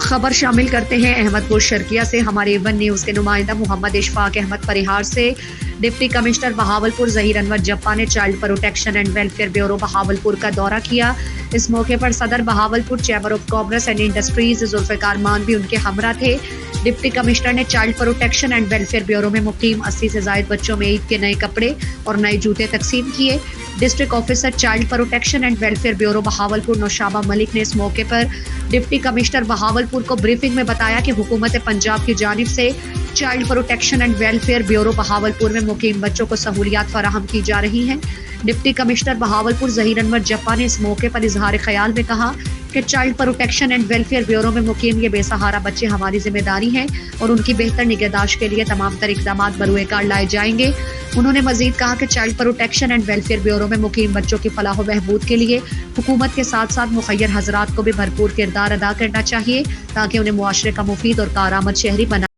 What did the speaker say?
خبر شامل کرتے ہیں احمد پور شرقیہ سے۔ ہمارے ایون نیوز کے نمائندہ محمد اشفاق احمد پریہار سے۔ ڈپٹی کمشنر بہاولپور ظہیر انور جپا نے child protection and welfare bureau Bahawalpur کا دورہ کیا۔ اس موقع پر صدر Bahawalpur chamber of commerce and industries Zulfiqar Maan بھی ان کے ہمراہ تھے۔ ڈپٹی کمشنر نے child protection and welfare bureau میں مقیم 80 سے زائد بچوں میں عید کے نئے کپڑے اور نئے جوتے تقسیم کیے۔ District officer child protection and welfare bureau Bahawalpur Naushaba Malik نے اس موقع پر ڈپٹی کمشنر بہاولپور کو بریفنگ میں بتایا کہ حکومت پنجاب کی جانب سے child protection and welfare bureau Bahawalpur میں مقیم بچوں کو سہولیات فراہم کی جا رہی ہیں۔ ڈپٹی کمشنر بہاولپور ظہیر انور جپا نے اس موقع پر اظہار خیال میں کہا کہ child protection and welfare bureau میں مقیم یہ بے سہارا بچے ہماری ذمہ داری ہیں اور ان کی بہتر نگہداشت کے لیے تمام تر اقدامات بروئے کار لائے جائیں گے۔ انہوں نے مزید کہا کہ child protection and welfare bureau میں مقیم بچوں کی فلاح و بہبود کے لیے حکومت کے ساتھ ساتھ مخیر حضرات کو بھی بھرپور کردار ادا کرنا چاہیے تاکہ انہیں معاشرے کا مفید اور کارآمد شہری بنا